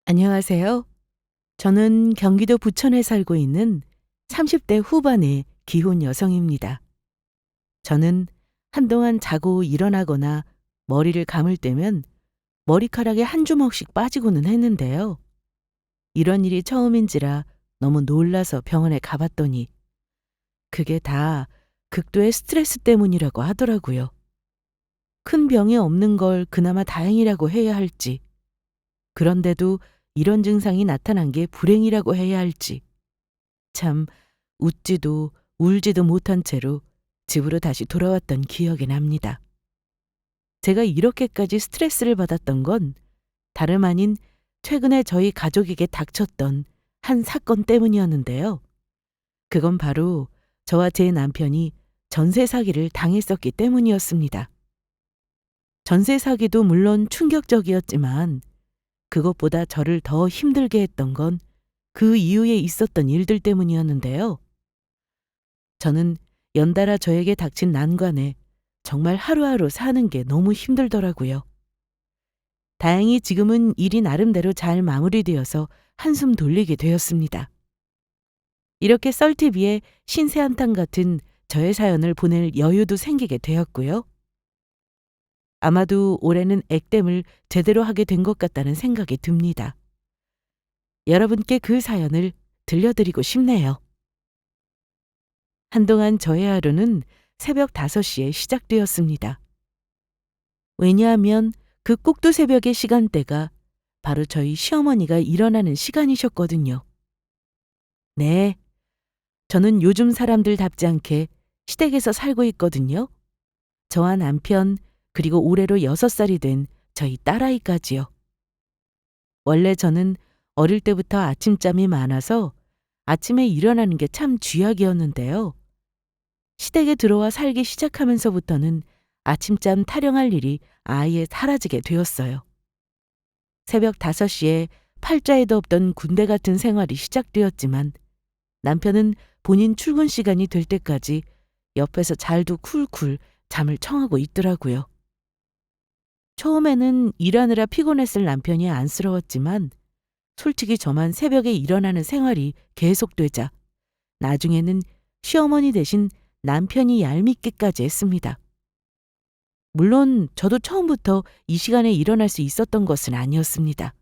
안녕하세요. 저는 경기도 부천에 살고 있는 30대 후반의 기혼 여성입니다. 저는 한동안 자고 일어나거나 머리를 감을 때면 머리카락이 한 주먹씩 빠지고는 했는데요. 이런 일이 처음인지라 너무 놀라서 병원에 가봤더니 그게 다 극도의 스트레스 때문이라고 하더라고요. 큰 병이 없는 걸 그나마 다행이라고 해야 할지, 그런데도 이런 증상이 나타난 게 불행이라고 해야 할지, 참 웃지도 울지도 못한 채로 집으로 다시 돌아왔던 기억이 납니다. 제가 이렇게까지 스트레스를 받았던 건 다름 아닌 최근에 저희 가족에게 닥쳤던 한 사건 때문이었는데요. 그건 바로 저와 제 남편이 전세 사기를 당했었기 때문이었습니다. 전세 사기도 물론 충격적이었지만 그것보다 저를 더 힘들게 했던 건 그 이후에 있었던 일들 때문이었는데요. 저는 연달아 저에게 닥친 난관에 정말 하루하루 사는 게 너무 힘들더라고요. 다행히 지금은 일이 나름대로 잘 마무리되어서 한숨 돌리게 되었습니다. 이렇게 썰티비에 신세 한탄 같은 저의 사연을 보낼 여유도 생기게 되었고요. 아마도 올해는 액땜을 제대로 하게 된 것 같다는 생각이 듭니다. 여러분께 그 사연을 들려드리고 싶네요. 한동안 저의 하루는 새벽 5시에 시작되었습니다. 왜냐하면 그 꼭두 새벽의 시간대가 바로 저희 시어머니가 일어나는 시간이셨거든요. 네, 저는 요즘 사람들답지 않게 시댁에서 살고 있거든요. 저와 남편, 그리고 올해로 6살이 된 저희 딸아이까지요. 원래 저는 어릴 때부터 아침잠이 많아서 아침에 일어나는 게 참 쥐약이었는데요. 시댁에 들어와 살기 시작하면서부터는 아침잠 타령할 일이 아예 사라지게 되었어요. 새벽 5시에 팔자에도 없던 군대 같은 생활이 시작되었지만 남편은 본인 출근 시간이 될 때까지 옆에서 잘도 쿨쿨 잠을 청하고 있더라고요. 처음에는 일하느라 피곤했을 남편이 안쓰러웠지만 솔직히 저만 새벽에 일어나는 생활이 계속되자 나중에는 시어머니 대신 남편이 얄밉기까지 했습니다. 물론 저도 처음부터 이 시간에 일어날 수 있었던 것은 아니었습니다.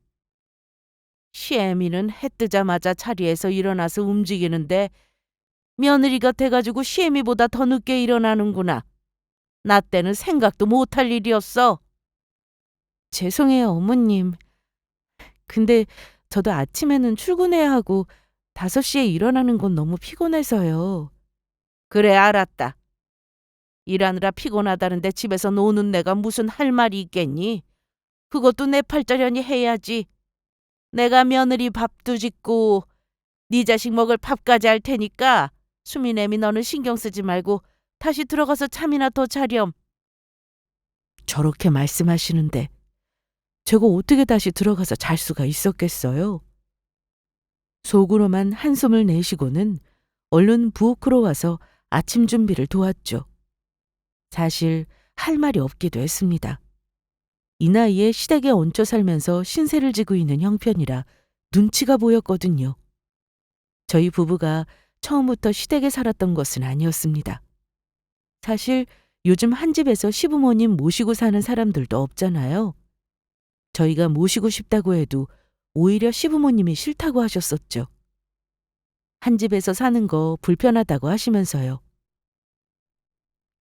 시애미는 해 뜨자마자 자리에서 일어나서 움직이는데 며느리가 돼가지고 시애미보다 더 늦게 일어나는구나. 나 때는 생각도 못할 일이었어. 죄송해요, 어머님. 근데 저도 아침에는 출근해야 하고 5시에 일어나는 건 너무 피곤해서요. 그래, 알았다. 일하느라 피곤하다는데 집에서 노는 내가 무슨 할 말이 있겠니? 그것도 내 팔자련이 해야지. 내가 며느리 밥도 짓고 네 자식 먹을 밥까지 할 테니까 수미애미 너는 신경 쓰지 말고 다시 들어가서 잠이나 더 자렴. 저렇게 말씀하시는데 제가 어떻게 다시 들어가서 잘 수가 있었겠어요? 속으로만 한숨을 내쉬고는 얼른 부엌으로 와서 아침 준비를 도왔죠. 사실 할 말이 없기도 했습니다. 이 나이에 시댁에 얹혀 살면서 신세를 지고 있는 형편이라 눈치가 보였거든요. 저희 부부가 처음부터 시댁에 살았던 것은 아니었습니다. 사실 요즘 한 집에서 시부모님 모시고 사는 사람들도 없잖아요. 저희가 모시고 싶다고 해도 오히려 시부모님이 싫다고 하셨었죠. 한 집에서 사는 거 불편하다고 하시면서요.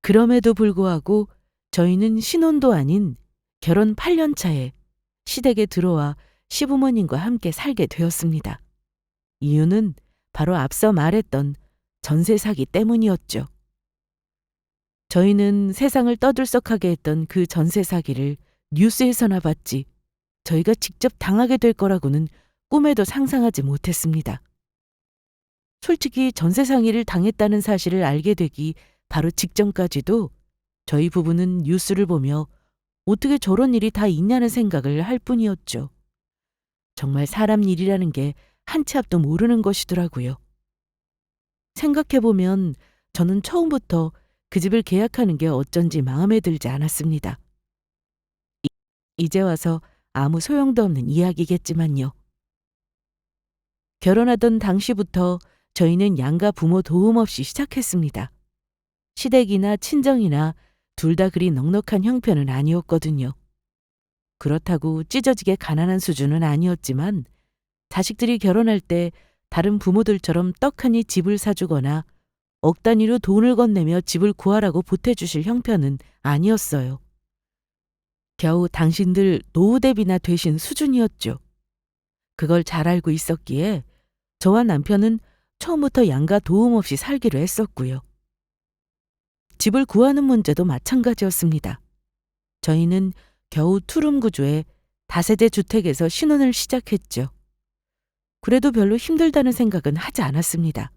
그럼에도 불구하고 저희는 신혼도 아닌 결혼 8년 차에 시댁에 들어와 시부모님과 함께 살게 되었습니다. 이유는 바로 앞서 말했던 전세 사기 때문이었죠. 저희는 세상을 떠들썩하게 했던 그 전세 사기를 뉴스에서나 봤지 저희가 직접 당하게 될 거라고는 꿈에도 상상하지 못했습니다. 솔직히 전세 사기를 당했다는 사실을 알게 되기 바로 직전까지도 저희 부부는 뉴스를 보며 어떻게 저런 일이 다 있냐는 생각을 할 뿐이었죠. 정말 사람 일이라는 게 한 치 앞도 모르는 것이더라고요. 생각해보면 저는 처음부터 그 집을 계약하는 게 어쩐지 마음에 들지 않았습니다. 이제 와서 아무 소용도 없는 이야기겠지만요. 결혼하던 당시부터 저희는 양가 부모 도움 없이 시작했습니다. 시댁이나 친정이나 둘 다 그리 넉넉한 형편은 아니었거든요. 그렇다고 찢어지게 가난한 수준은 아니었지만 자식들이 결혼할 때 다른 부모들처럼 떡하니 집을 사주거나 억 단위로 돈을 건네며 집을 구하라고 보태주실 형편은 아니었어요. 겨우 당신들 노후 대비나 되신 수준이었죠. 그걸 잘 알고 있었기에 저와 남편은 처음부터 양가 도움 없이 살기로 했었고요. 집을 구하는 문제도 마찬가지였습니다. 저희는 겨우 투룸 구조의 다세대 주택에서 신혼을 시작했죠. 그래도 별로 힘들다는 생각은 하지 않았습니다.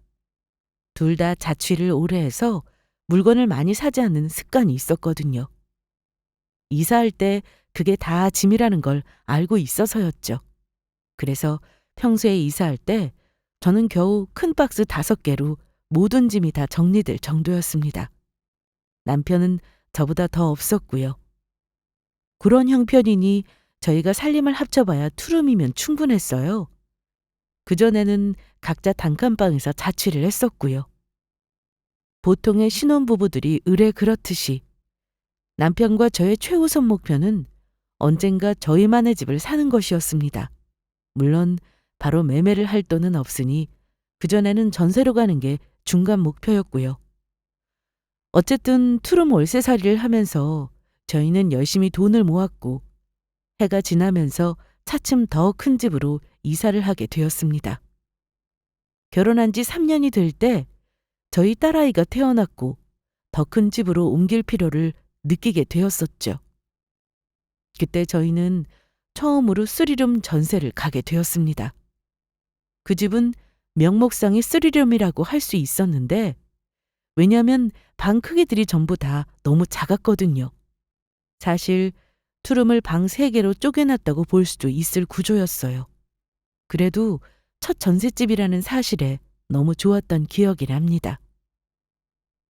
둘 다 자취를 오래 해서 물건을 많이 사지 않는 습관이 있었거든요. 이사할 때 그게 다 짐이라는 걸 알고 있어서였죠. 그래서 평소에 이사할 때 저는 겨우 큰 박스 5개로 모든 짐이 다 정리될 정도였습니다. 남편은 저보다 더 없었고요. 그런 형편이니 저희가 살림을 합쳐봐야 투룸이면 충분했어요. 그전에는 각자 단칸방에서 자취를 했었고요. 보통의 신혼부부들이 의뢰 그렇듯이 남편과 저의 최우선 목표는 언젠가 저희만의 집을 사는 것이었습니다. 물론 바로 매매를 할 돈은 없으니 그전에는 전세로 가는 게 중간 목표였고요. 어쨌든 투룸 월세살이를 하면서 저희는 열심히 돈을 모았고 해가 지나면서 차츰 더 큰 집으로 이사를 하게 되었습니다. 결혼한 지 3년이 될 때 저희 딸아이가 태어났고 더 큰 집으로 옮길 필요를 느끼게 되었었죠. 그때 저희는 처음으로 3룸 전세를 가게 되었습니다. 그 집은 명목상의 3룸이라고 할 수 있었는데 왜냐하면 방 크기들이 전부 다 너무 작았거든요. 사실 투룸을 방 3개로 쪼개놨다고 볼 수도 있을 구조였어요. 그래도 첫 전셋집이라는 사실에 너무 좋았던 기억이 납니다.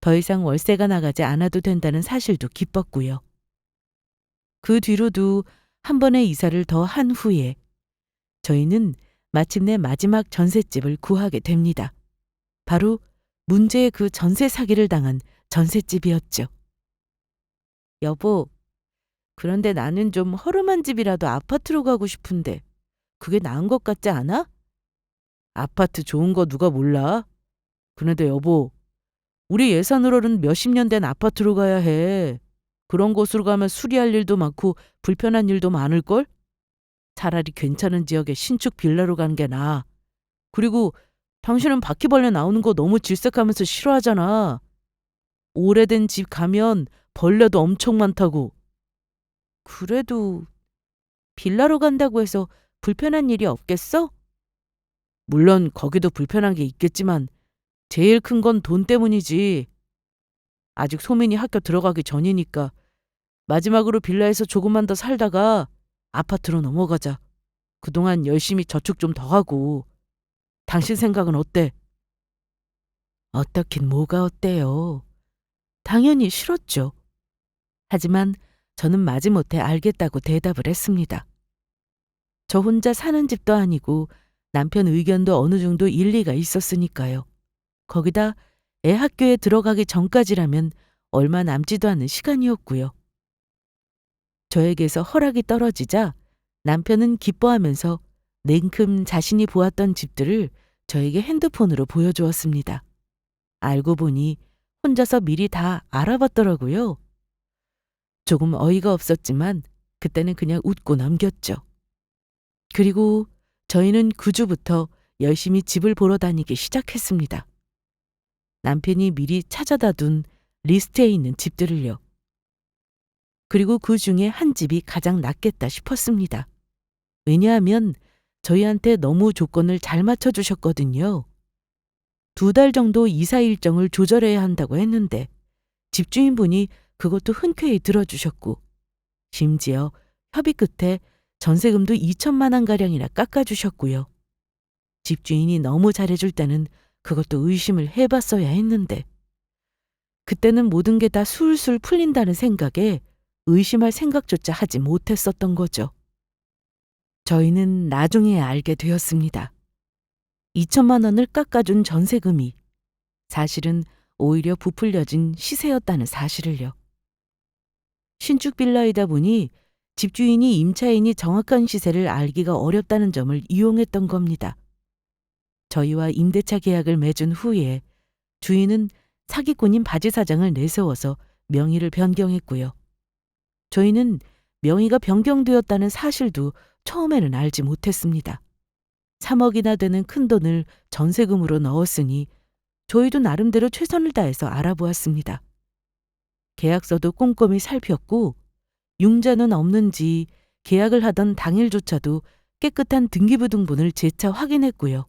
더 이상 월세가 나가지 않아도 된다는 사실도 기뻤고요. 그 뒤로도 한 번의 이사를 더 한 후에 저희는 마침내 마지막 전셋집을 구하게 됩니다. 바로 문제의 그 전세 사기를 당한 전셋집이었죠. 여보, 그런데 나는 좀 허름한 집이라도 아파트로 가고 싶은데 그게 나은 것 같지 않아? 아파트 좋은 거 누가 몰라? 그런데 여보, 우리 예산으로는 몇십 년 된 아파트로 가야 해. 그런 곳으로 가면 수리할 일도 많고 불편한 일도 많을걸? 차라리 괜찮은 지역의 신축 빌라로 가는 게 나아. 그리고 당신은 바퀴벌레 나오는 거 너무 질색하면서 싫어하잖아. 오래된 집 가면 벌레도 엄청 많다고. 그래도 빌라로 간다고 해서 불편한 일이 없겠어? 물론 거기도 불편한 게 있겠지만 제일 큰 건 돈 때문이지. 아직 소민이 학교 들어가기 전이니까 마지막으로 빌라에서 조금만 더 살다가 아파트로 넘어가자. 그동안 열심히 저축 좀 더 하고. 당신 생각은 어때? 어떻긴 뭐가 어때요. 당연히 싫었죠. 하지만 저는 마지못해 알겠다고 대답을 했습니다. 저 혼자 사는 집도 아니고 남편 의견도 어느 정도 일리가 있었으니까요. 거기다 애 학교에 들어가기 전까지라면 얼마 남지도 않은 시간이었고요. 저에게서 허락이 떨어지자 남편은 기뻐하면서 냉큼 자신이 보았던 집들을 저에게 핸드폰으로 보여주었습니다. 알고 보니 혼자서 미리 다 알아봤더라고요. 조금 어이가 없었지만 그때는 그냥 웃고 넘겼죠. 그리고 저희는 그 주부터 열심히 집을 보러 다니기 시작했습니다. 남편이 미리 찾아다 둔 리스트에 있는 집들을요. 그리고 그 중에 한 집이 가장 낫겠다 싶었습니다. 왜냐하면 저희한테 너무 조건을 잘 맞춰주셨거든요. 2달 정도 이사 일정을 조절해야 한다고 했는데 집주인분이 그것도 흔쾌히 들어주셨고 심지어 협의 끝에 전세금도 2천만 원가량이나 깎아주셨고요. 집주인이 너무 잘해줄 때는 그것도 의심을 해봤어야 했는데 그때는 모든 게 다 술술 풀린다는 생각에 의심할 생각조차 하지 못했었던 거죠. 저희는 나중에 알게 되었습니다. 2천만 원을 깎아준 전세금이 사실은 오히려 부풀려진 시세였다는 사실을요. 신축 빌라이다 보니 집주인이 임차인이 정확한 시세를 알기가 어렵다는 점을 이용했던 겁니다. 저희와 임대차 계약을 맺은 후에 주인은 사기꾼인 바지 사장을 내세워서 명의를 변경했고요. 저희는 명의가 변경되었다는 사실도 처음에는 알지 못했습니다. 3억이나 되는 큰돈을 전세금으로 넣었으니 저희도 나름대로 최선을 다해서 알아보았습니다. 계약서도 꼼꼼히 살폈고 융자는 없는지 계약을 하던 당일조차도 깨끗한 등기부등본을 재차 확인했고요.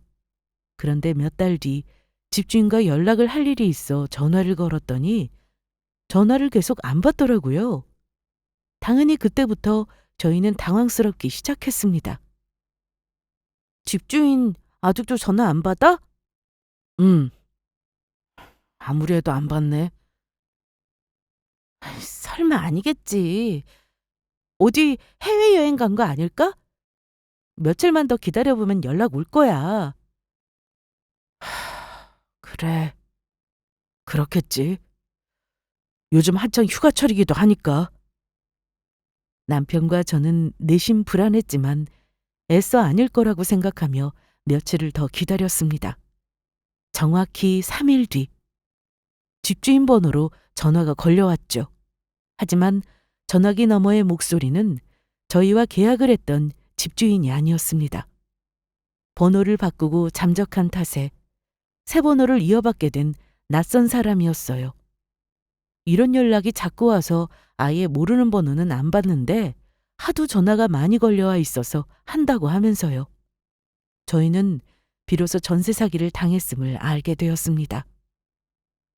그런데 몇 달 뒤 집주인과 연락을 할 일이 있어 전화를 걸었더니 전화를 계속 안 받더라고요. 당연히 그때부터 저희는 당황스럽기 시작했습니다. 집주인 아직도 전화 안 받아? 아무리 해도 안 받네. 설마 아니겠지. 어디 해외여행 간 거 아닐까? 며칠만 더 기다려보면 연락 올 거야. 그래, 그렇겠지. 요즘 한창 휴가철이기도 하니까. 남편과 저는 내심 불안했지만 애써 아닐 거라고 생각하며 며칠을 더 기다렸습니다. 정확히 3일 뒤 집주인 번호로 전화가 걸려왔죠. 하지만 전화기 너머의 목소리는 저희와 계약을 했던 집주인이 아니었습니다. 번호를 바꾸고 잠적한 탓에 새 번호를 이어받게 된 낯선 사람이었어요. 이런 연락이 자꾸 와서 아예 모르는 번호는 안 받는데 하도 전화가 많이 걸려와 있어서 한다고 하면서요. 저희는 비로소 전세 사기를 당했음을 알게 되었습니다.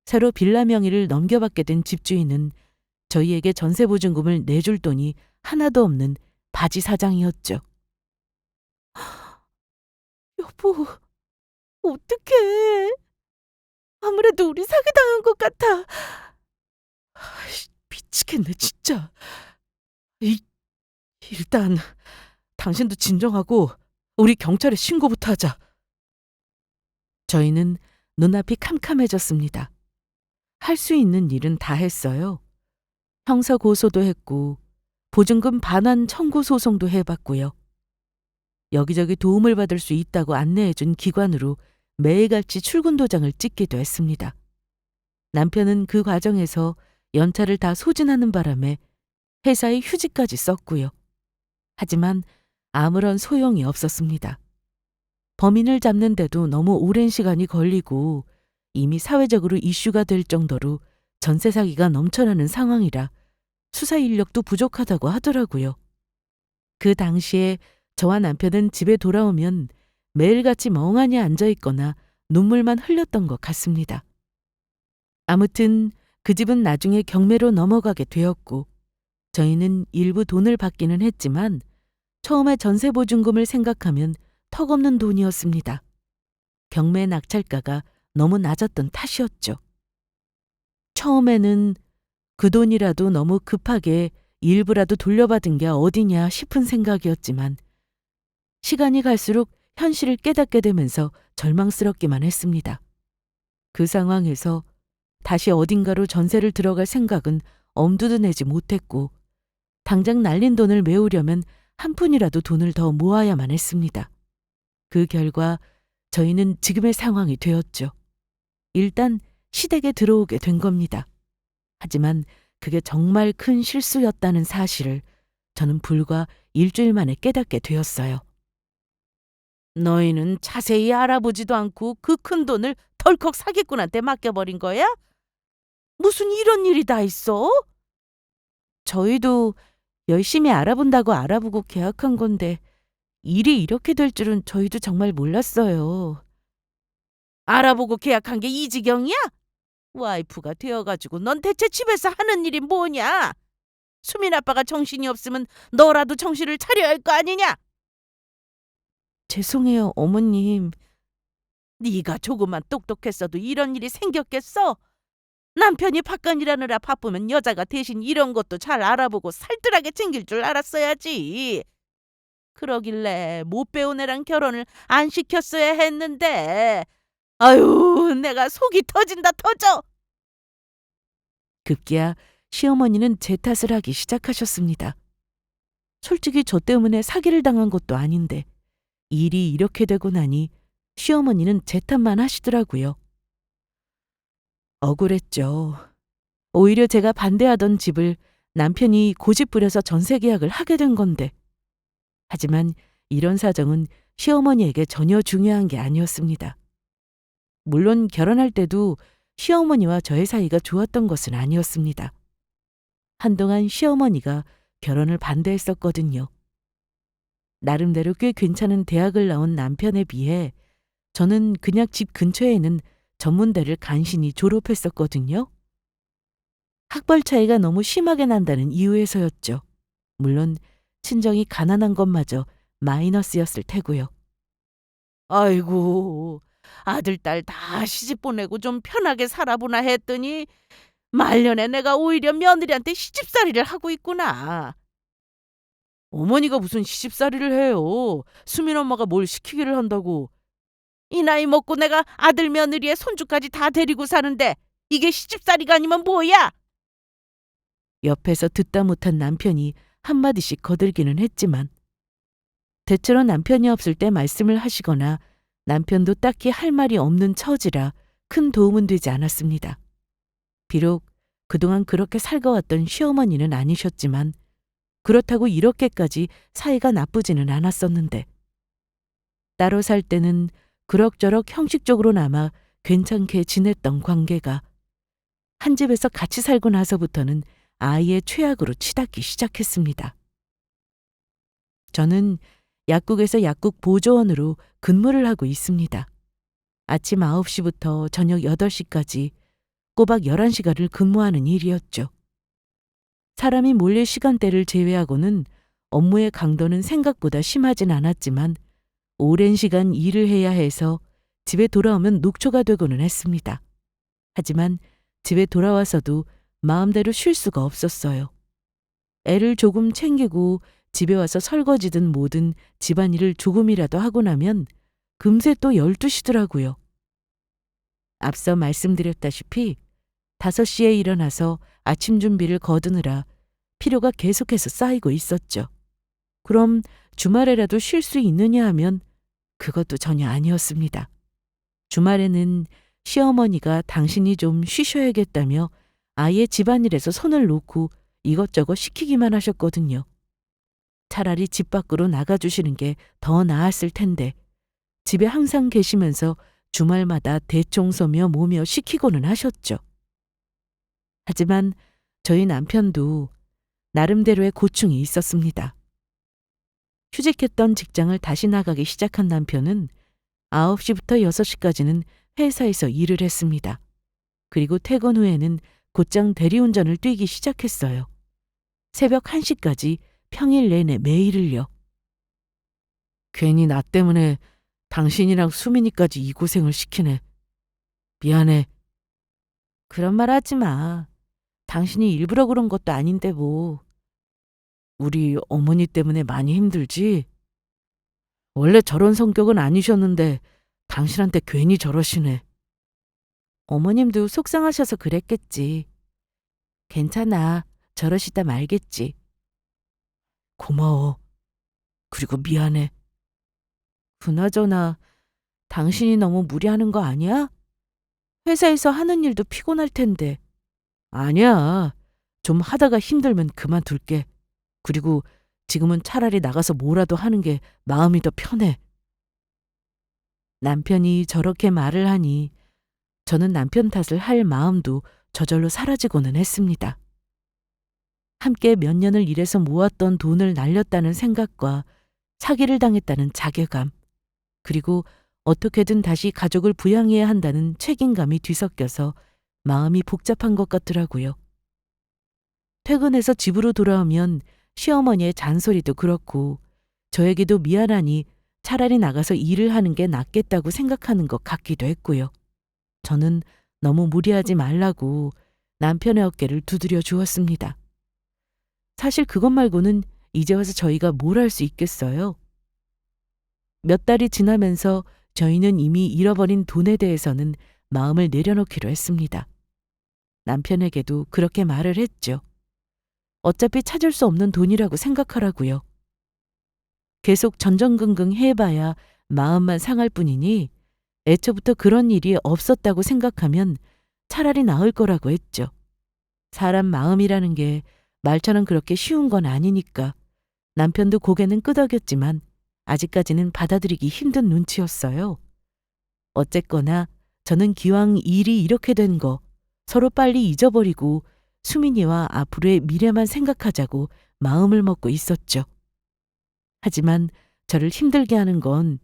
새로 빌라 명의를 넘겨받게 된 집주인은 저희에게 전세 보증금을 내줄 돈이 하나도 없는 바지 사장이었죠. 여보, 어떡해. 아무래도 우리 사기당한 것 같아. 미치겠네, 진짜. 일단 당신도 진정하고 우리 경찰에 신고부터 하자. 저희는 눈앞이 캄캄해졌습니다. 할 수 있는 일은 다 했어요. 형사 고소도 했고 보증금 반환 청구 소송도 해봤고요. 여기저기 도움을 받을 수 있다고 안내해준 기관으로 매일같이 출근 도장을 찍기도 했습니다. 남편은 그 과정에서 연차를 다 소진하는 바람에 회사에 휴직까지 썼고요. 하지만 아무런 소용이 없었습니다. 범인을 잡는데도 너무 오랜 시간이 걸리고 이미 사회적으로 이슈가 될 정도로 전세 사기가 넘쳐나는 상황이라 수사 인력도 부족하다고 하더라고요. 그 당시에 저와 남편은 집에 돌아오면 매일같이 멍하니 앉아있거나 눈물만 흘렸던 것 같습니다. 아무튼 그 집은 나중에 경매로 넘어가게 되었고 저희는 일부 돈을 받기는 했지만 처음에 전세 보증금을 생각하면 턱없는 돈이었습니다. 경매 낙찰가가 너무 낮았던 탓이었죠. 처음에는 그 돈이라도 너무 급하게 일부라도 돌려받은 게 어디냐 싶은 생각이었지만 시간이 갈수록 현실을 깨닫게 되면서 절망스럽기만 했습니다. 그 상황에서 다시 어딘가로 전세를 들어갈 생각은 엄두도 내지 못했고 당장 날린 돈을 메우려면 한 푼이라도 돈을 더 모아야만 했습니다. 그 결과 저희는 지금의 상황이 되었죠. 일단 시댁에 들어오게 된 겁니다. 하지만 그게 정말 큰 실수였다는 사실을 저는 불과 일주일 만에 깨닫게 되었어요. 너희는 자세히 알아보지도 않고 그 큰 돈을 덜컥 사기꾼한테 맡겨버린 거야? 무슨 이런 일이 다 있어? 저희도 열심히 알아본다고 알아보고 계약한 건데 일이 이렇게 될 줄은 저희도 정말 몰랐어요. 알아보고 계약한 게 이 지경이야? 와이프가 되어가지고 넌 대체 집에서 하는 일이 뭐냐? 수민 아빠가 정신이 없으면 너라도 정신을 차려야 할 거 아니냐? 죄송해요, 어머님. 네가 조금만 똑똑했어도 이런 일이 생겼겠어? 남편이 바깥 일하느라 바쁘면 여자가 대신 이런 것도 잘 알아보고 살뜰하게 챙길 줄 알았어야지. 그러길래 못 배운 애랑 결혼을 안 시켰어야 했는데. 아유, 내가 속이 터진다 터져. 급기야 시어머니는 제 탓을 하기 시작하셨습니다. 솔직히 저 때문에 사기를 당한 것도 아닌데 일이 이렇게 되고 나니 시어머니는 제 탓만 하시더라고요. 억울했죠. 오히려 제가 반대하던 집을 남편이 고집 부려서 전세 계약을 하게 된 건데. 하지만 이런 사정은 시어머니에게 전혀 중요한 게 아니었습니다. 물론 결혼할 때도 시어머니와 저의 사이가 좋았던 것은 아니었습니다. 한동안 시어머니가 결혼을 반대했었거든요. 나름대로 꽤 괜찮은 대학을 나온 남편에 비해 저는 그냥 집 근처에 있는 전문대를 간신히 졸업했었거든요. 학벌 차이가 너무 심하게 난다는 이유에서였죠. 물론 친정이 가난한 것마저 마이너스였을 테고요. 아이고, 아들, 딸 다 시집 보내고 좀 편하게 살아보나 했더니 말년에 내가 오히려 며느리한테 시집살이를 하고 있구나. 어머니가 무슨 시집살이를 해요. 수민 엄마가 뭘 시키기를 한다고. 이 나이 먹고 내가 아들 며느리의 손주까지 다 데리고 사는데 이게 시집살이가 아니면 뭐야? 옆에서 듣다 못한 남편이 한마디씩 거들기는 했지만 대체로 남편이 없을 때 말씀을 하시거나 남편도 딱히 할 말이 없는 처지라 큰 도움은 되지 않았습니다. 비록 그동안 그렇게 살가웠던 시어머니는 아니셨지만 그렇다고 이렇게까지 사이가 나쁘지는 않았었는데 따로 살 때는 그럭저럭 형식적으로나마 괜찮게 지냈던 관계가 한 집에서 같이 살고 나서부터는 아이의 최악으로 치닫기 시작했습니다. 저는 약국에서 약국 보조원으로 근무를 하고 있습니다. 아침 9시부터 저녁 8시까지 꼬박 11시간을 근무하는 일이었죠. 사람이 몰릴 시간대를 제외하고는 업무의 강도는 생각보다 심하진 않았지만 오랜 시간 일을 해야 해서 집에 돌아오면 녹초가 되고는 했습니다. 하지만 집에 돌아와서도 마음대로 쉴 수가 없었어요. 애를 조금 챙기고 집에 와서 설거지든 뭐든 집안일을 조금이라도 하고 나면 금세 또 12시더라고요. 앞서 말씀드렸다시피 5시에 일어나서 아침 준비를 거두느라 피로가 계속해서 쌓이고 있었죠. 그럼 주말에라도 쉴 수 있느냐 하면 그것도 전혀 아니었습니다. 주말에는 시어머니가 당신이 좀 쉬셔야겠다며 아예 집안일에서 손을 놓고 이것저것 시키기만 하셨거든요. 차라리 집 밖으로 나가주시는 게 더 나았을 텐데 집에 항상 계시면서 주말마다 대청소며 뭐며 시키고는 하셨죠. 하지만 저희 남편도 나름대로의 고충이 있었습니다. 휴직했던 직장을 다시 나가기 시작한 남편은 9시부터 6시까지는 회사에서 일을 했습니다. 그리고 퇴근 후에는 곧장 대리운전을 뛰기 시작했어요. 새벽 1시까지 평일 내내 매일을요. 괜히 나 때문에 당신이랑 수민이까지 이 고생을 시키네. 미안해. 그런 말 하지 마. 당신이 일부러 그런 것도 아닌데 뭐. 우리 어머니 때문에 많이 힘들지? 원래 저런 성격은 아니셨는데 당신한테 괜히 저러시네. 어머님도 속상하셔서 그랬겠지. 괜찮아. 저러시다 말겠지. 고마워. 그리고 미안해. 그나저나 당신이 너무 무리하는 거 아니야? 회사에서 하는 일도 피곤할 텐데. 아니야. 좀 하다가 힘들면 그만둘게. 그리고 지금은 차라리 나가서 뭐라도 하는 게 마음이 더 편해. 남편이 저렇게 말을 하니 저는 남편 탓을 할 마음도 저절로 사라지고는 했습니다. 함께 몇 년을 일해서 모았던 돈을 날렸다는 생각과 사기를 당했다는 자괴감, 그리고 어떻게든 다시 가족을 부양해야 한다는 책임감이 뒤섞여서 마음이 복잡한 것 같더라고요. 퇴근해서 집으로 돌아오면 시어머니의 잔소리도 그렇고 저에게도 미안하니 차라리 나가서 일을 하는 게 낫겠다고 생각하는 것 같기도 했고요. 저는 너무 무리하지 말라고 남편의 어깨를 두드려 주었습니다. 사실 그것 말고는 이제 와서 저희가 뭘 할 수 있겠어요? 몇 달이 지나면서 저희는 이미 잃어버린 돈에 대해서는 마음을 내려놓기로 했습니다. 남편에게도 그렇게 말을 했죠. 어차피 찾을 수 없는 돈이라고 생각하라고요. 계속 전전긍긍 해봐야 마음만 상할 뿐이니 애초부터 그런 일이 없었다고 생각하면 차라리 나을 거라고 했죠. 사람 마음이라는 게 말처럼 그렇게 쉬운 건 아니니까 남편도 고개는 끄덕였지만 아직까지는 받아들이기 힘든 눈치였어요. 어쨌거나 저는 기왕 일이 이렇게 된 거 서로 빨리 잊어버리고 수민이와 앞으로의 미래만 생각하자고 마음을 먹고 있었죠. 하지만 저를 힘들게 하는 건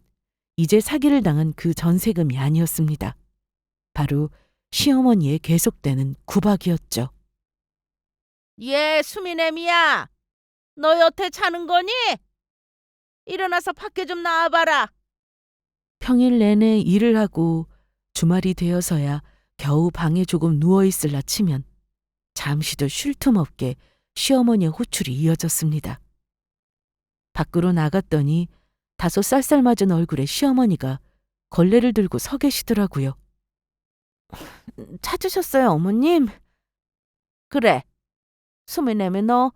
이제 사기를 당한 그 전세금이 아니었습니다. 바로 시어머니의 계속되는 구박이었죠. 예, 수미애미야. 너 여태 자는 거니? 일어나서 밖에 좀 나와봐라. 평일 내내 일을 하고 주말이 되어서야 겨우 방에 조금 누워있을라 치면 잠시도 쉴 틈 없게 시어머니의 호출이 이어졌습니다. 밖으로 나갔더니 다소 쌀쌀맞은 얼굴에 시어머니가 걸레를 들고 서 계시더라고요. 찾으셨어요, 어머님? 그래. 수미애미 너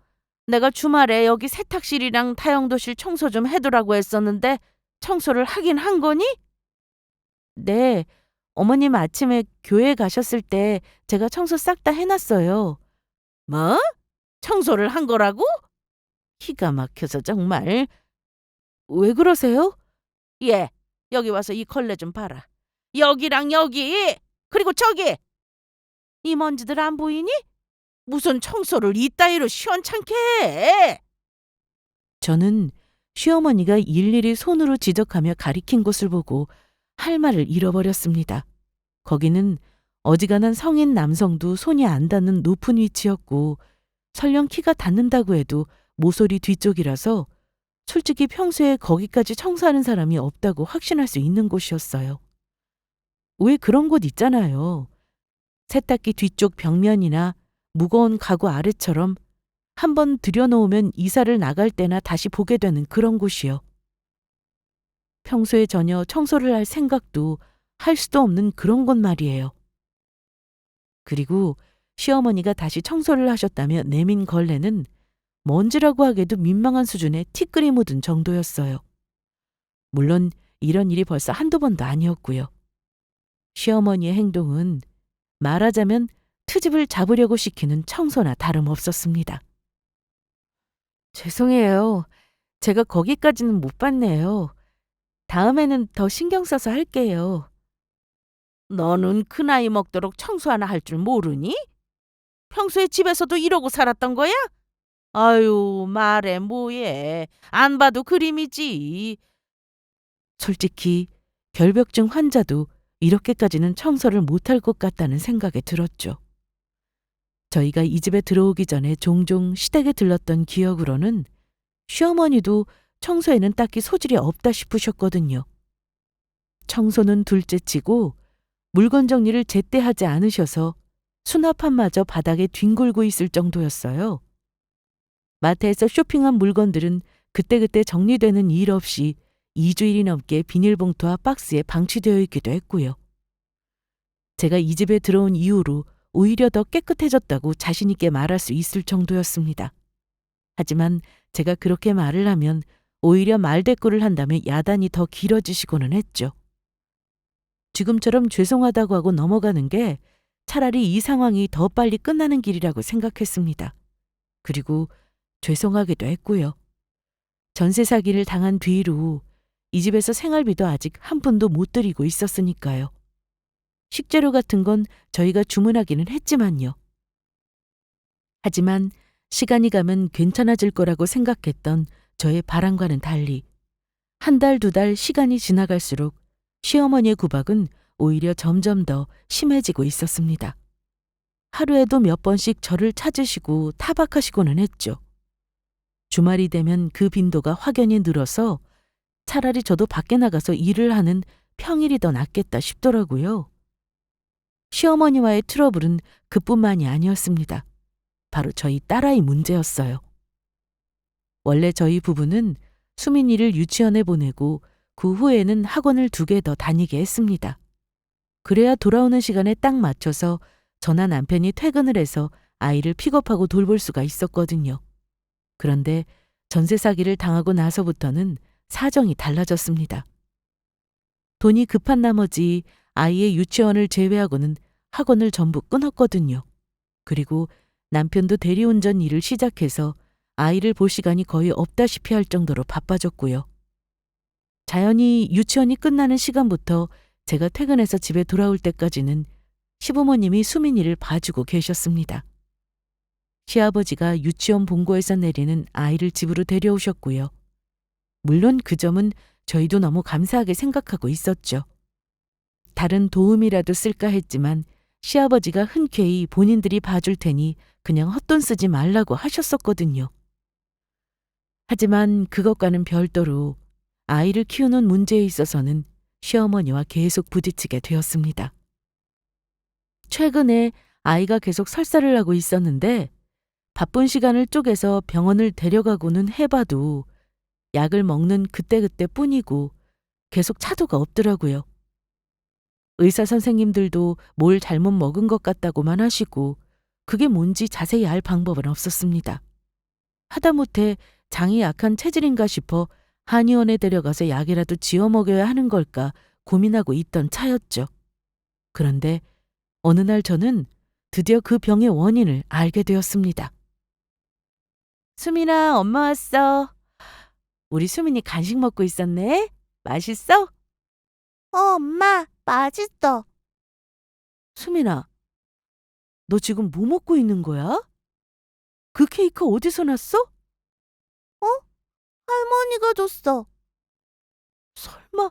내가 주말에 여기 세탁실이랑 다용도실 청소 좀 해두라고 했었는데 청소를 하긴 한 거니? 네, 어머님 아침에 교회 가셨을 때 제가 청소 싹 다 해놨어요. 뭐? 청소를 한 거라고? 기가 막혀서 정말. 왜 그러세요? 예, 여기 와서 이 걸레 좀 봐라. 여기랑 여기, 그리고 저기. 이 먼지들 안 보이니? 무슨 청소를 이따위로 시원찮게 해. 저는 시어머니가 일일이 손으로 지적하며 가리킨 곳을 보고 할 말을 잃어버렸습니다. 거기는 어지간한 성인 남성도 손이 안 닿는 높은 위치였고 설령 키가 닿는다고 해도 모서리 뒤쪽이라서 솔직히 평소에 거기까지 청소하는 사람이 없다고 확신할 수 있는 곳이었어요. 왜 그런 곳 있잖아요. 세탁기 뒤쪽 벽면이나 무거운 가구 아래처럼 한번 들여놓으면 이사를 나갈 때나 다시 보게 되는 그런 곳이요. 평소에 전혀 청소를 할 생각도 할 수도 없는 그런 곳 말이에요. 그리고 시어머니가 다시 청소를 하셨다며 내민 걸레는 먼지라고 하기에도 민망한 수준의 티끌이 묻은 정도였어요. 물론 이런 일이 벌써 한두 번도 아니었고요. 시어머니의 행동은 말하자면 트집을 잡으려고 시키는 청소나 다름없었습니다. 죄송해요. 제가 거기까지는 못 봤네요. 다음에는 더 신경 써서 할게요. 너는 그 나이 먹도록 청소 하나 할 줄 모르니? 평소에 집에서도 이러고 살았던 거야? 아유, 말해 뭐해. 안 봐도 그림이지. 솔직히 결벽증 환자도 이렇게까지는 청소를 못할 것 같다는 생각에 들었죠. 저희가 이 집에 들어오기 전에 종종 시댁에 들렀던 기억으로는 시어머니도 청소에는 딱히 소질이 없다 싶으셨거든요. 청소는 둘째치고 물건 정리를 제때 하지 않으셔서 수납함마저 바닥에 뒹굴고 있을 정도였어요. 마트에서 쇼핑한 물건들은 그때그때 정리되는 일 없이 2주일이 넘게 비닐봉투와 박스에 방치되어 있기도 했고요. 제가 이 집에 들어온 이후로 오히려 더 깨끗해졌다고 자신 있게 말할 수 있을 정도였습니다. 하지만 제가 그렇게 말을 하면 오히려 말대꾸를 한다며 야단이 더 길어지시고는 했죠. 지금처럼 죄송하다고 하고 넘어가는 게 차라리 이 상황이 더 빨리 끝나는 길이라고 생각했습니다. 그리고 죄송하기도 했고요. 전세 사기를 당한 뒤로 이 집에서 생활비도 아직 한 푼도 못 드리고 있었으니까요. 식재료 같은 건 저희가 주문하기는 했지만요. 하지만 시간이 가면 괜찮아질 거라고 생각했던 저의 바람과는 달리 한 달, 두 달 시간이 지나갈수록 시어머니의 구박은 오히려 점점 더 심해지고 있었습니다. 하루에도 몇 번씩 저를 찾으시고 타박하시고는 했죠. 주말이 되면 그 빈도가 확연히 늘어서 차라리 저도 밖에 나가서 일을 하는 평일이 더 낫겠다 싶더라고요. 시어머니와의 트러블은 그뿐만이 아니었습니다. 바로 저희 딸아이 문제였어요. 원래 저희 부부는 수민이를 유치원에 보내고 그 후에는 학원을 2개 더 다니게 했습니다. 그래야 돌아오는 시간에 딱 맞춰서 저나 남편이 퇴근을 해서 아이를 픽업하고 돌볼 수가 있었거든요. 그런데 전세 사기를 당하고 나서부터는 사정이 달라졌습니다. 돈이 급한 나머지 아이의 유치원을 제외하고는 학원을 전부 끊었거든요. 그리고 남편도 대리운전 일을 시작해서 아이를 볼 시간이 거의 없다시피 할 정도로 바빠졌고요. 자연히 유치원이 끝나는 시간부터 제가 퇴근해서 집에 돌아올 때까지는 시부모님이 수민이를 봐주고 계셨습니다. 시아버지가 유치원 본고에서 내리는 아이를 집으로 데려오셨고요. 물론 그 점은 저희도 너무 감사하게 생각하고 있었죠. 다른 도움이라도 쓸까 했지만 시아버지가 흔쾌히 본인들이 봐줄 테니 그냥 헛돈 쓰지 말라고 하셨었거든요. 하지만 그것과는 별도로 아이를 키우는 문제에 있어서는 시어머니와 계속 부딪히게 되었습니다. 최근에 아이가 계속 설사를 하고 있었는데 바쁜 시간을 쪼개서 병원을 데려가고는 해봐도 약을 먹는 그때그때 뿐이고 계속 차도가 없더라고요. 의사 선생님들도 뭘 잘못 먹은 것 같다고만 하시고 그게 뭔지 자세히 알 방법은 없었습니다. 하다못해 장이 약한 체질인가 싶어 한의원에 데려가서 약이라도 지어 먹여야 하는 걸까 고민하고 있던 차였죠. 그런데 어느 날 저는 드디어 그 병의 원인을 알게 되었습니다. 수민아, 엄마 왔어. 우리 수민이 간식 먹고 있었네. 맛있어? 엄마, 맛있어. 수민아, 너 지금 뭐 먹고 있는 거야? 그 케이크 어디서 났어? 할머니가 줬어. 설마.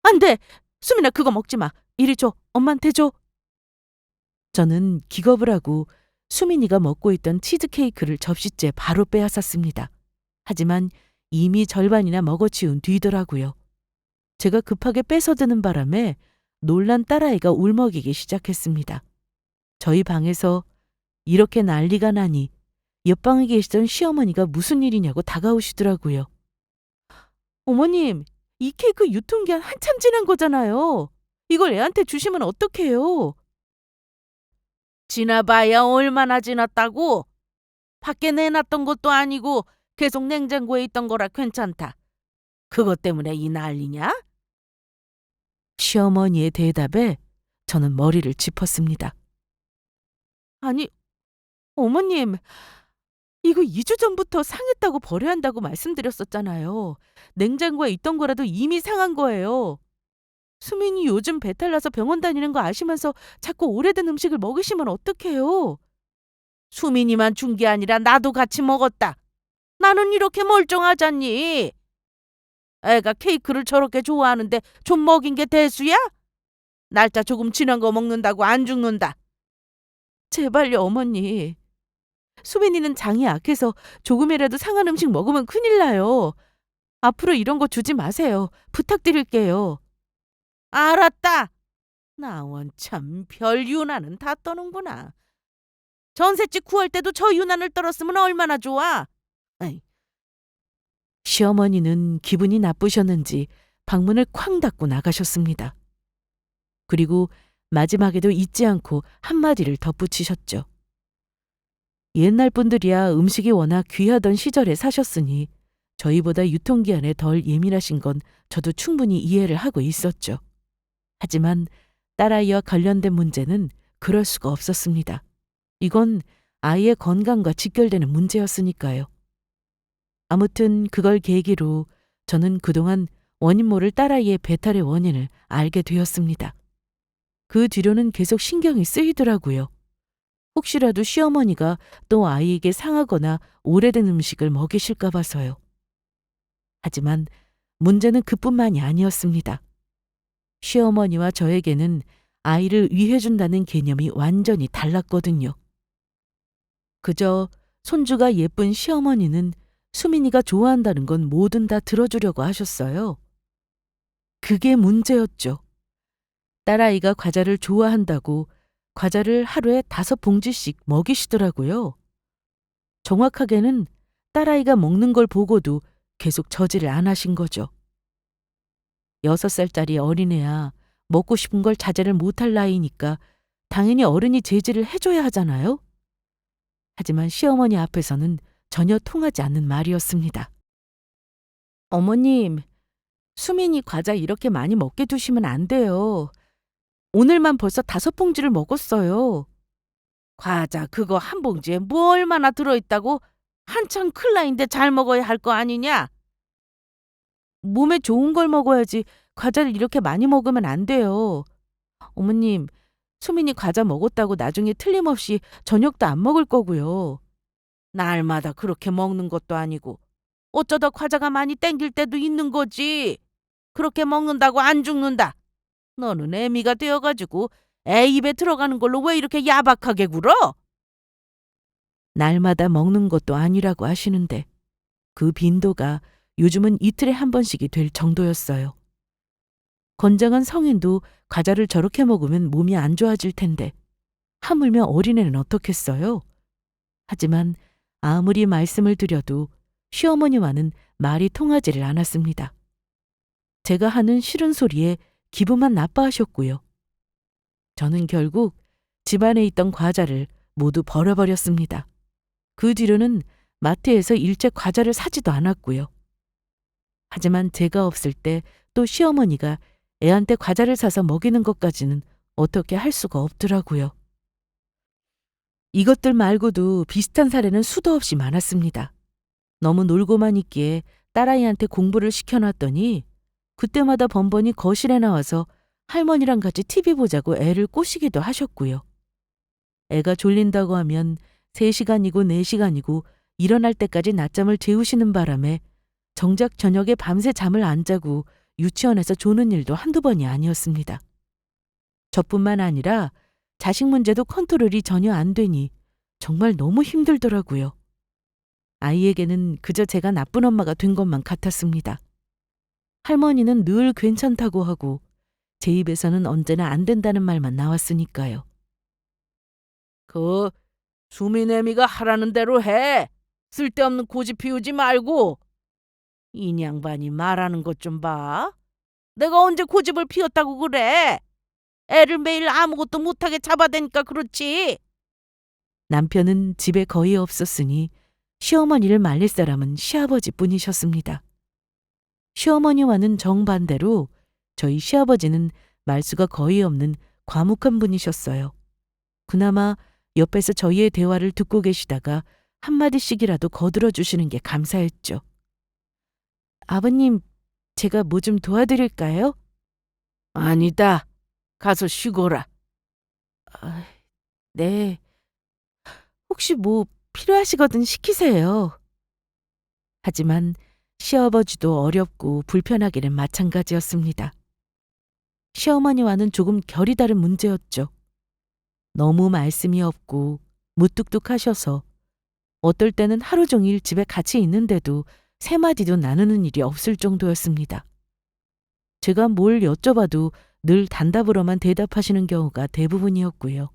안 돼! 수민아, 그거 먹지 마. 이리 줘. 엄마한테 줘. 저는 기겁을 하고 수민이가 먹고 있던 치즈케이크를 접시째 바로 빼앗았습니다. 하지만 이미 절반이나 먹어치운 뒤더라고요. 제가 급하게 뺏어드는 바람에 놀란 딸아이가 울먹이기 시작했습니다. 저희 방에서 이렇게 난리가 나니 옆방에 계시던 시어머니가 무슨 일이냐고 다가오시더라고요. 어머님, 이 케이크 유통기한 한참 지난 거잖아요. 이걸 애한테 주시면 어떡해요? 지나봐야 얼마나 지났다고? 밖에 내놨던 것도 아니고 계속 냉장고에 있던 거라 괜찮다. 그것 때문에 이 난리냐? 시어머니의 대답에 저는 머리를 짚었습니다. 아니, 어머님, 이거 2주 전부터 상했다고 버려야 한다고 말씀드렸었잖아요. 냉장고에 있던 거라도 이미 상한 거예요. 수민이 요즘 배탈 나서 병원 다니는 거 아시면서 자꾸 오래된 음식을 먹으시면 어떡해요? 수민이만 준 게 아니라 나도 같이 먹었다. 나는 이렇게 멀쩡하잖니. 애가 케이크를 저렇게 좋아하는데 좀 먹인 게 대수야? 날짜 조금 지난 거 먹는다고 안 죽는다. 제발요, 어머니. 수민이는 장이 약해서 조금이라도 상한 음식 먹으면 큰일 나요. 앞으로 이런 거 주지 마세요. 부탁드릴게요. 알았다. 나 원참 별 유난은 다 떠는구나. 전셋집 구할 때도 저 유난을 떨었으면 얼마나 좋아. 에이, 시어머니는 기분이 나쁘셨는지 방문을 쾅 닫고 나가셨습니다. 그리고 마지막에도 잊지 않고 한마디를 덧붙이셨죠. 옛날 분들이야 음식이 워낙 귀하던 시절에 사셨으니 저희보다 유통기한에 덜 예민하신 건 저도 충분히 이해를 하고 있었죠. 하지만 딸아이와 관련된 문제는 그럴 수가 없었습니다. 이건 아이의 건강과 직결되는 문제였으니까요. 아무튼 그걸 계기로 저는 그동안 원인 모를 딸아이의 배탈의 원인을 알게 되었습니다. 그 뒤로는 계속 신경이 쓰이더라고요. 혹시라도 시어머니가 또 아이에게 상하거나 오래된 음식을 먹이실까 봐서요. 하지만 문제는 그뿐만이 아니었습니다. 시어머니와 저에게는 아이를 위해준다는 개념이 완전히 달랐거든요. 그저 손주가 예쁜 시어머니는 수민이가 좋아한다는 건 뭐든 다 들어주려고 하셨어요. 그게 문제였죠. 딸아이가 과자를 좋아한다고 과자를 하루에 5봉지씩 먹이시더라고요. 정확하게는 딸아이가 먹는 걸 보고도 계속 저지를 안 하신 거죠. 6살짜리 어린애야 먹고 싶은 걸 자제를 못할 나이니까 당연히 어른이 제지를 해줘야 하잖아요. 하지만 시어머니 앞에서는 전혀 통하지 않는 말이었습니다. 어머님, 수민이 과자 이렇게 많이 먹게 두시면 안 돼요. 오늘만 벌써 5봉지를 먹었어요. 과자 그거 한 봉지에 뭐 얼마나 들어있다고? 한참 클 나인데 잘 먹어야 할 거 아니냐? 몸에 좋은 걸 먹어야지 과자를 이렇게 많이 먹으면 안 돼요. 어머님, 수민이 과자 먹었다고 나중에 틀림없이 저녁도 안 먹을 거고요. 날마다 그렇게 먹는 것도 아니고 어쩌다 과자가 많이 땡길 때도 있는 거지. 그렇게 먹는다고 안 죽는다. 너는 애미가 되어가지고 애 입에 들어가는 걸로 왜 이렇게 야박하게 굴어? 날마다 먹는 것도 아니라고 하시는데 그 빈도가 요즘은 이틀에 한 번씩이 될 정도였어요. 건장한 성인도 과자를 저렇게 먹으면 몸이 안 좋아질 텐데 하물며 어린애는 어떻겠어요? 하지만 아무리 말씀을 드려도 시어머니와는 말이 통하지를 않았습니다. 제가 하는 싫은 소리에 기분만 나빠하셨고요. 저는 결국 집안에 있던 과자를 모두 버려버렸습니다. 그 뒤로는 마트에서 일체 과자를 사지도 않았고요. 하지만 제가 없을 때 또 시어머니가 애한테 과자를 사서 먹이는 것까지는 어떻게 할 수가 없더라고요. 이것들 말고도 비슷한 사례는 수도 없이 많았습니다. 너무 놀고만 있기에 딸아이한테 공부를 시켜놨더니 그때마다 번번이 거실에 나와서 할머니랑 같이 TV 보자고 애를 꼬시기도 하셨고요. 애가 졸린다고 하면 3시간이고 4시간이고 일어날 때까지 낮잠을 재우시는 바람에 정작 저녁에 밤새 잠을 안 자고 유치원에서 조는 일도 한두 번이 아니었습니다. 저뿐만 아니라 자식 문제도 컨트롤이 전혀 안 되니 정말 너무 힘들더라고요. 아이에게는 그저 제가 나쁜 엄마가 된 것만 같았습니다. 할머니는 늘 괜찮다고 하고 제 입에서는 언제나 안 된다는 말만 나왔으니까요. 그 수민애미가 하라는 대로 해. 쓸데없는 고집 피우지 말고. 인양반이 말하는 것 좀 봐. 내가 언제 고집을 피웠다고 그래. 애를 매일 아무것도 못하게 잡아대니까 그렇지. 남편은 집에 거의 없었으니 시어머니를 말릴 사람은 시아버지뿐이셨습니다. 시어머니와는 정반대로 저희 시아버지는 말수가 거의 없는 과묵한 분이셨어요. 그나마 옆에서 저희의 대화를 듣고 계시다가 한마디씩이라도 거들어 주시는 게 감사했죠. 아버님, 제가 뭐 좀 도와드릴까요? 아니다. 가서 쉬거라. 네. 혹시 뭐 필요하시거든 시키세요. 하지만 시아버지도 어렵고 불편하기는 마찬가지였습니다. 시어머니와는 조금 결이 다른 문제였죠. 너무 말씀이 없고 무뚝뚝하셔서 어떨 때는 하루 종일 집에 같이 있는데도 3마디도 나누는 일이 없을 정도였습니다. 제가 뭘 여쭤봐도 늘 단답으로만 대답하시는 경우가 대부분이었고요.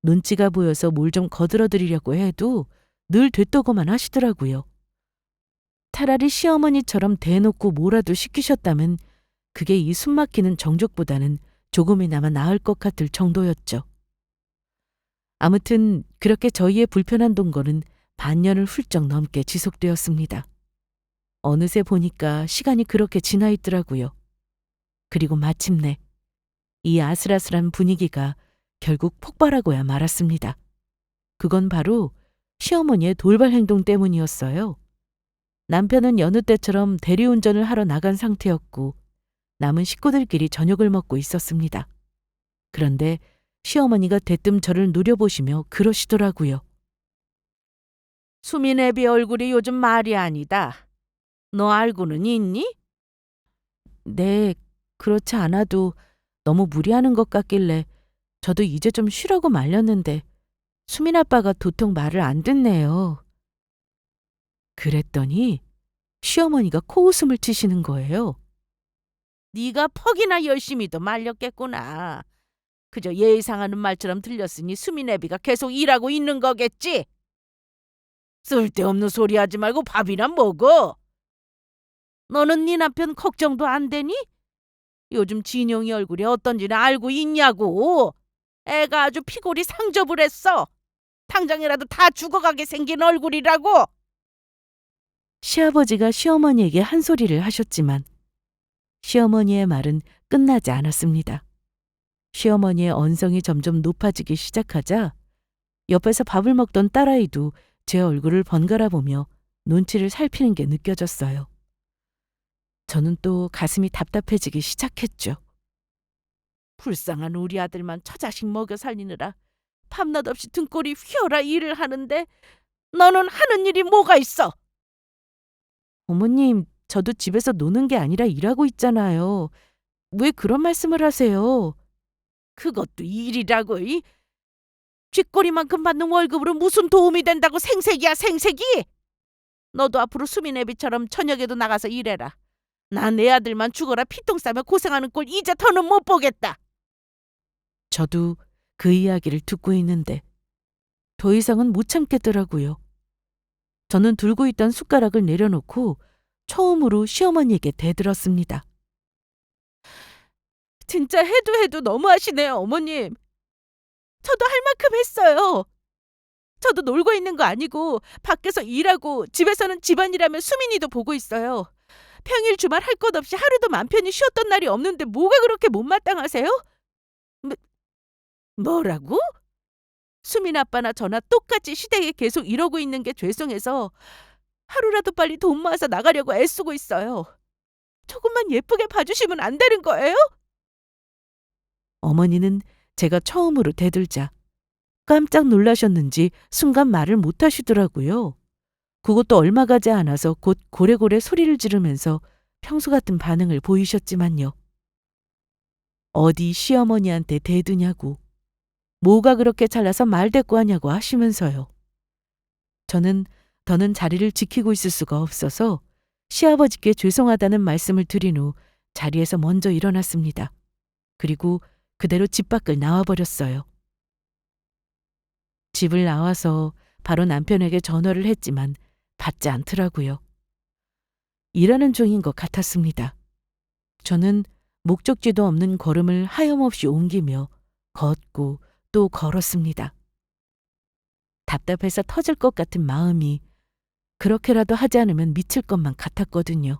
눈치가 보여서 뭘 좀 거들어드리려고 해도 늘 되떠고만 하시더라고요. 차라리 시어머니처럼 대놓고 뭐라도 시키셨다면 그게 이 숨막히는 정족보다는 조금이나마 나을 것 같을 정도였죠. 아무튼 그렇게 저희의 불편한 동거는 반년을 훌쩍 넘게 지속되었습니다. 어느새 보니까 시간이 그렇게 지나 있더라고요. 그리고 마침내 이 아슬아슬한 분위기가 결국 폭발하고야 말았습니다. 그건 바로 시어머니의 돌발 행동 때문이었어요. 남편은 여느 때처럼 대리운전을 하러 나간 상태였고 남은 식구들끼리 저녁을 먹고 있었습니다. 그런데 시어머니가 대뜸 저를 노려보시며 그러시더라고요. 수민애비 얼굴이 요즘 말이 아니다. 너 알고는 있니? 네, 그렇지 않아도 너무 무리하는 것 같길래 저도 이제 좀 쉬라고 말렸는데 수민 아빠가 도통 말을 안 듣네요. 그랬더니 시어머니가 코웃음을 치시는 거예요. 네가 퍽이나 열심히도 말렸겠구나. 그저 예의상하는 말처럼 들렸으니 수민애비가 계속 일하고 있는 거겠지. 쓸데없는 소리 하지 말고 밥이나 먹어. 너는 네 남편 걱정도 안 되니? 요즘 진용이 얼굴이 어떤지는 알고 있냐고. 애가 아주 피골이 상접을 했어. 당장이라도 다 죽어가게 생긴 얼굴이라고. 시아버지가 시어머니에게 한 소리를 하셨지만 시어머니의 말은 끝나지 않았습니다. 시어머니의 언성이 점점 높아지기 시작하자 옆에서 밥을 먹던 딸아이도 제 얼굴을 번갈아 보며 눈치를 살피는 게 느껴졌어요. 저는 또 가슴이 답답해지기 시작했죠. 불쌍한 우리 아들만 처자식 먹여 살리느라 밤낮 없이 등골이 휘어라 일을 하는데 너는 하는 일이 뭐가 있어? 어머님, 저도 집에서 노는 게 아니라 일하고 있잖아요. 왜 그런 말씀을 하세요? 그것도 일이라고. 이 쥐꼬리만큼 받는 월급으로 무슨 도움이 된다고 생색이야 생색이. 너도 앞으로 수민 애비처럼 저녁에도 나가서 일해라. 나 내 아들만 죽어라 피똥 싸며 고생하는 꼴 이제 더는 못 보겠다. 저도 그 이야기를 듣고 있는데 더 이상은 못 참겠더라고요. 저는 들고 있던 숟가락을 내려놓고 처음으로 시어머니에게 대들었습니다. 진짜 해도 너무하시네요, 어머님. 저도 할 만큼 했어요. 저도 놀고 있는 거 아니고 밖에서 일하고 집에서는 집안일하며 수민이도 보고 있어요. 평일 주말 할 것 없이 하루도 맘 편히 쉬었던 날이 없는데 뭐가 그렇게 못마땅하세요? 뭐라고? 수민 아빠나 저나 똑같이 시댁에 계속 이러고 있는 게 죄송해서 하루라도 빨리 돈 모아서 나가려고 애쓰고 있어요. 조금만 예쁘게 봐주시면 안 되는 거예요? 어머니는 제가 처음으로 대들자 깜짝 놀라셨는지 순간 말을 못 하시더라고요. 그것도 얼마 가지 않아서 곧 고래고래 소리를 지르면서 평소 같은 반응을 보이셨지만요. 어디 시어머니한테 대드냐고, 뭐가 그렇게 잘나서 말대꾸하냐고 하시면서요. 저는 더는 자리를 지키고 있을 수가 없어서 시아버지께 죄송하다는 말씀을 드린 후 자리에서 먼저 일어났습니다. 그리고 그대로 집 밖을 나와버렸어요. 집을 나와서 바로 남편에게 전화를 했지만 받지 않더라고요. 일하는 중인 것 같았습니다. 저는 목적지도 없는 걸음을 하염없이 옮기며 걷고 또 걸었습니다. 답답해서 터질 것 같은 마음이 그렇게라도 하지 않으면 미칠 것만 같았거든요.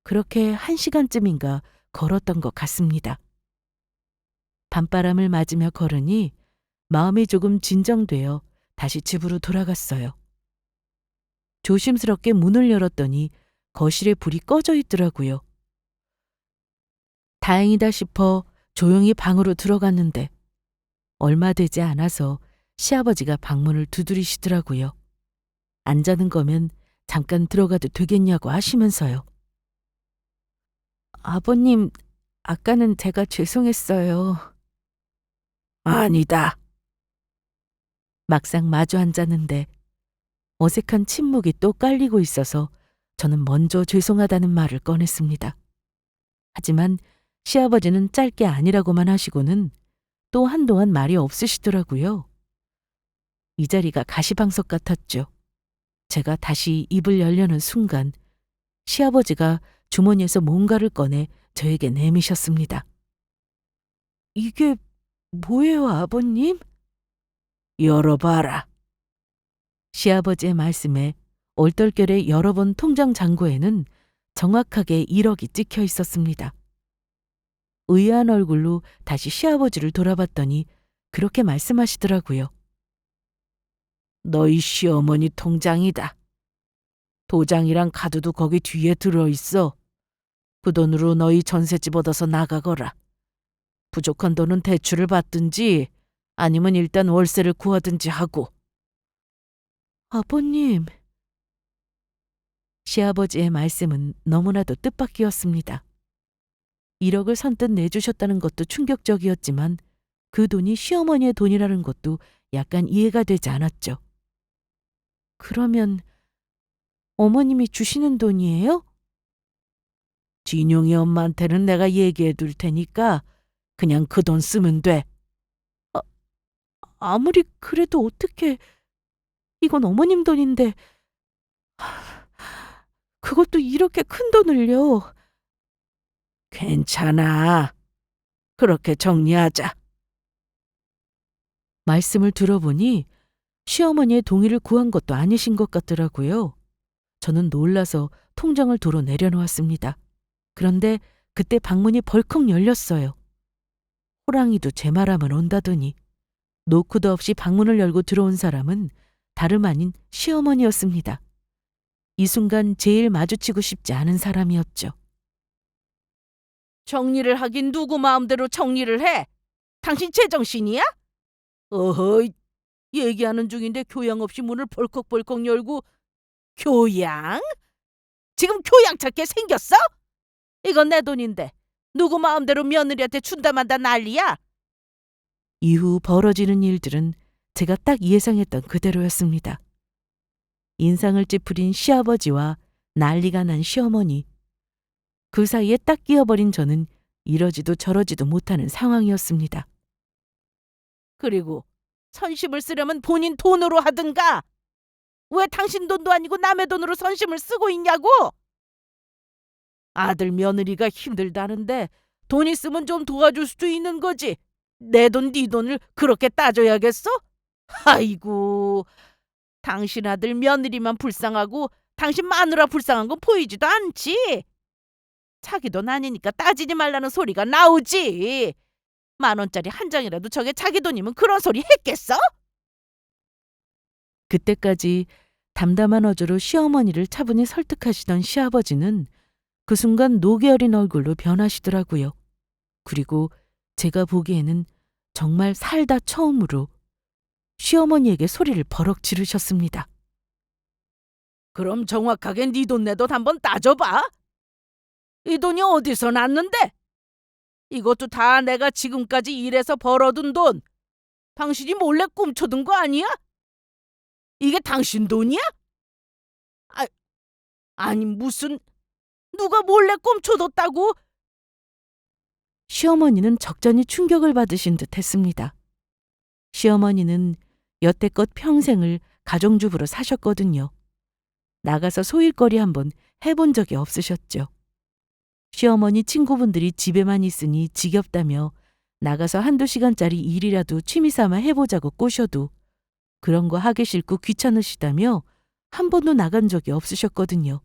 그렇게 1시간쯤인가 걸었던 것 같습니다. 밤바람을 맞으며 걸으니 마음이 조금 진정되어 다시 집으로 돌아갔어요. 조심스럽게 문을 열었더니 거실에 불이 꺼져 있더라고요. 다행이다 싶어 조용히 방으로 들어갔는데 얼마 되지 않아서 시아버지가 방문을 두드리시더라고요. 안 자는 거면 잠깐 들어가도 되겠냐고 하시면서요. 아버님, 아까는 제가 죄송했어요. 아니다. 막상 마주 앉았는데 어색한 침묵이 또 깔리고 있어서 저는 먼저 죄송하다는 말을 꺼냈습니다. 하지만 시아버지는 짧게 아니라고만 하시고는 또 한동안 말이 없으시더라고요. 이 자리가 가시방석 같았죠. 제가 다시 입을 열려는 순간 시아버지가 주머니에서 뭔가를 꺼내 저에게 내미셨습니다. 이게 뭐예요, 아버님? 열어봐라. 시아버지의 말씀에 얼떨결에 열어본 통장 잔고에는 정확하게 1억이 찍혀 있었습니다. 의아한 얼굴로 다시 시아버지를 돌아봤더니 그렇게 말씀하시더라고요. 너희 시어머니 통장이다. 도장이랑 카드도 거기 뒤에 들어있어. 그 돈으로 너희 전셋집 얻어서 나가거라. 부족한 돈은 대출을 받든지 아니면 일단 월세를 구하든지 하고. 아버님. 시아버지의 말씀은 너무나도 뜻밖이었습니다. 1억을 선뜻 내주셨다는 것도 충격적이었지만 그 돈이 시어머니의 돈이라는 것도 약간 이해가 되지 않았죠. 그러면 어머님이 주시는 돈이에요? 진용이 엄마한테는 내가 얘기해 둘 테니까 그냥 그 돈 쓰면 돼. 아무리 그래도 어떻게... 이건 어머님 돈인데... 그것도 이렇게 큰 돈을요. 괜찮아. 그렇게 정리하자. 말씀을 들어보니 시어머니의 동의를 구한 것도 아니신 것 같더라고요. 저는 놀라서 통장을 도로 내려놓았습니다. 그런데 그때 방문이 벌컥 열렸어요. 호랑이도 제 말하면 온다더니 노크도 없이 방문을 열고 들어온 사람은 다름 아닌 시어머니였습니다. 이 순간 제일 마주치고 싶지 않은 사람이었죠. 정리를 하긴 누구 마음대로 정리를 해? 당신 제정신이야? 어허이, 얘기하는 중인데 교양 없이 문을 벌컥벌컥 열고 교양? 지금 교양 찾게 생겼어? 이건 내 돈인데 누구 마음대로 며느리한테 준다 만다 난리야? 이후 벌어지는 일들은 제가 딱 예상했던 그대로였습니다. 인상을 찌푸린 시아버지와 난리가 난 시어머니. 그 사이에 딱 끼어버린 저는 이러지도 저러지도 못하는 상황이었습니다. 그리고 선심을 쓰려면 본인 돈으로 하든가. 왜 당신 돈도 아니고 남의 돈으로 선심을 쓰고 있냐고? 아들 며느리가 힘들다는데 돈 있으면 좀 도와줄 수도 있는 거지. 내 돈, 네 돈을 그렇게 따져야겠어? 아이고, 당신 아들 며느리만 불쌍하고 당신 마누라 불쌍한 건 보이지도 않지. 자기 돈 아니니까 따지지 말라는 소리가 나오지. 10,000원짜리 한 장이라도 저게 자기 돈이면 그런 소리 했겠어? 그때까지 담담한 어조로 시어머니를 차분히 설득하시던 시아버지는 그 순간 노게 어린 얼굴로 변하시더라고요. 그리고 제가 보기에는 정말 살다 처음으로 시어머니에게 소리를 버럭 지르셨습니다. 그럼 정확하게 네 돈 내 돈 한번 따져봐. 이 돈이 어디서 났는데? 이것도 다 내가 지금까지 일해서 벌어둔 돈. 당신이 몰래 꿈쳐둔 거 아니야? 이게 당신 돈이야? 아니 무슨 누가 몰래 꿈쳐뒀다고? 시어머니는 적잖이 충격을 받으신 듯 했습니다. 시어머니는 여태껏 평생을 가정주부로 사셨거든요. 나가서 소일거리 한번 해본 적이 없으셨죠. 시어머니 친구분들이 집에만 있으니 지겹다며 나가서 1~2시간짜리 일이라도 취미삼아 해보자고 꼬셔도 그런 거 하기 싫고 귀찮으시다며 한 번도 나간 적이 없으셨거든요.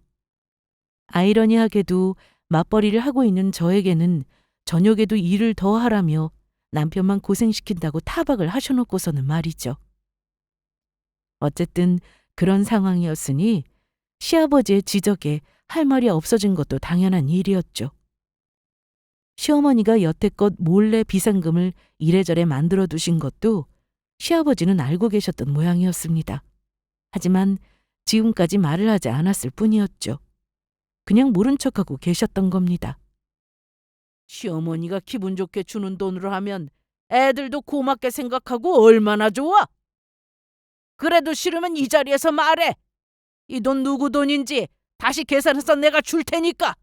아이러니하게도 맞벌이를 하고 있는 저에게는 저녁에도 일을 더 하라며 남편만 고생시킨다고 타박을 하셔놓고서는 말이죠. 어쨌든 그런 상황이었으니 시아버지의 지적에 할 말이 없어진 것도 당연한 일이었죠. 시어머니가 여태껏 몰래 비상금을 이래저래 만들어 두신 것도 시아버지는 알고 계셨던 모양이었습니다. 하지만 지금까지 말을 하지 않았을 뿐이었죠. 그냥 모른 척하고 계셨던 겁니다. 시어머니가 기분 좋게 주는 돈으로 하면 애들도 고맙게 생각하고 얼마나 좋아. 그래도 싫으면 이 자리에서 말해. 이 돈 누구 돈인지 다시 계산해서 내가 줄 테니까.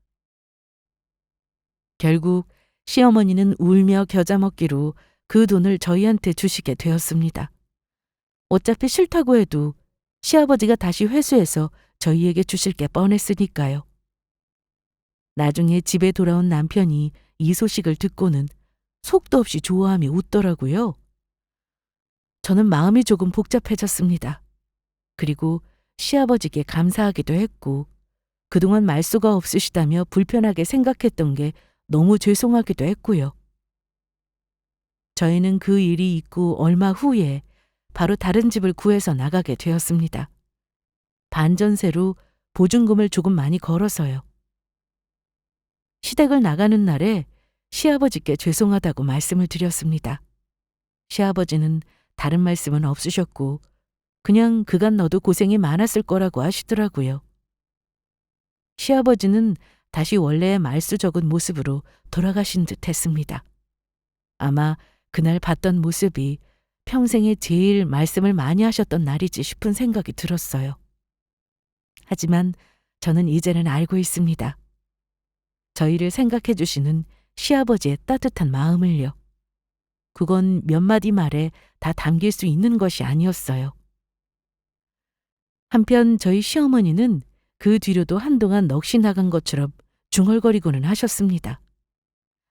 결국 시어머니는 울며 겨자 먹기로 그 돈을 저희한테 주시게 되었습니다. 어차피 싫다고 해도 시아버지가 다시 회수해서 저희에게 주실 게 뻔했으니까요. 나중에 집에 돌아온 남편이 이 소식을 듣고는 속도 없이 좋아하며 웃더라고요. 저는 마음이 조금 복잡해졌습니다. 그리고 시아버지께 감사하기도 했고 그동안 말수가 없으시다며 불편하게 생각했던 게 너무 죄송하기도 했고요. 저희는 그 일이 있고 얼마 후에 바로 다른 집을 구해서 나가게 되었습니다. 반전세로 보증금을 조금 많이 걸어서요. 시댁을 나가는 날에 시아버지께 죄송하다고 말씀을 드렸습니다. 시아버지는 다른 말씀은 없으셨고 그냥 그간 너도 고생이 많았을 거라고 하시더라고요. 시아버지는 다시 원래의 말수 적은 모습으로 돌아가신 듯 했습니다. 아마 그날 봤던 모습이 평생에 제일 말씀을 많이 하셨던 날이지 싶은 생각이 들었어요. 하지만 저는 이제는 알고 있습니다. 저희를 생각해 주시는 시아버지의 따뜻한 마음을요. 그건 몇 마디 말에 다 담길 수 있는 것이 아니었어요. 한편 저희 시어머니는 그 뒤로도 한동안 넋이 나간 것처럼 중얼거리고는 하셨습니다.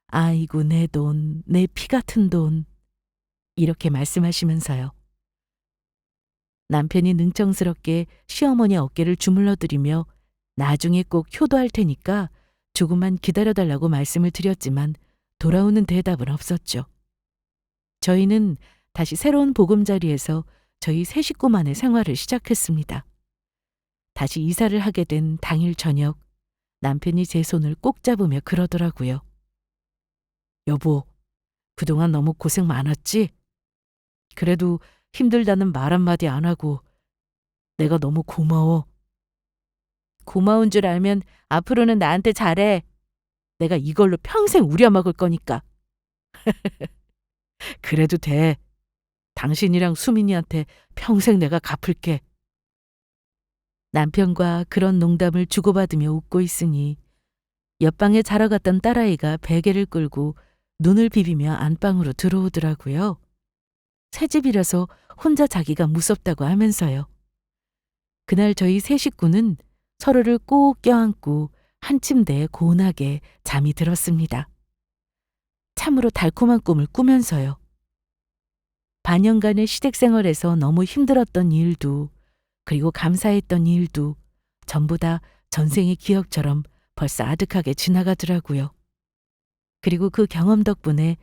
아이고 내 돈, 내 피 같은 돈. 이렇게 말씀하시면서요. 남편이 능청스럽게 시어머니 어깨를 주물러드리며 나중에 꼭 효도할 테니까 조금만 기다려달라고 말씀을 드렸지만 돌아오는 대답은 없었죠. 저희는 다시 새로운 보금자리에서 저희 세 식구만의 생활을 시작했습니다. 다시 이사를 하게 된 당일 저녁, 남편이 제 손을 꼭 잡으며 그러더라고요. 여보, 그동안 너무 고생 많았지? 그래도 힘들다는 말 한마디 안 하고 내가 너무 고마워. 고마운 줄 알면 앞으로는 나한테 잘해. 내가 이걸로 평생 우려먹을 거니까. 그래도 돼. 당신이랑 수민이한테 평생 내가 갚을게. 남편과 그런 농담을 주고받으며 웃고 있으니 옆방에 자러 갔던 딸아이가 베개를 끌고 눈을 비비며 안방으로 들어오더라고요. 새집이라서 혼자 자기가 무섭다고 하면서요. 그날 저희 세 식구는 서로를 꼭 껴안고 한 침대에 고운하게 잠이 들었습니다. 참으로 달콤한 꿈을 꾸면서요. 반년간의 시댁 생활에서 너무 힘들었던 일도 그리고 감사했던 일도 전부 다 전생의 기억처럼 벌써 아득하게 지나가더라고요. 그리고 그 경험 덕분에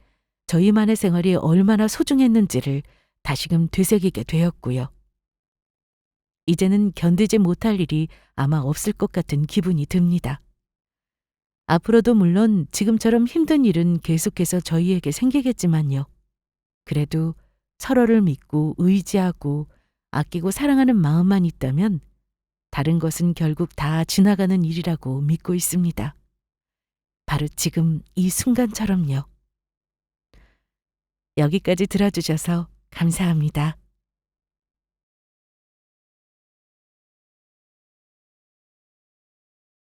저희만의 생활이 얼마나 소중했는지를 다시금 되새기게 되었고요. 이제는 견디지 못할 일이 아마 없을 것 같은 기분이 듭니다. 앞으로도 물론 지금처럼 힘든 일은 계속해서 저희에게 생기겠지만요. 그래도 서로를 믿고 의지하고 아끼고 사랑하는 마음만 있다면 다른 것은 결국 다 지나가는 일이라고 믿고 있습니다. 바로 지금 이 순간처럼요. 여기까지 들어주셔서 감사합니다.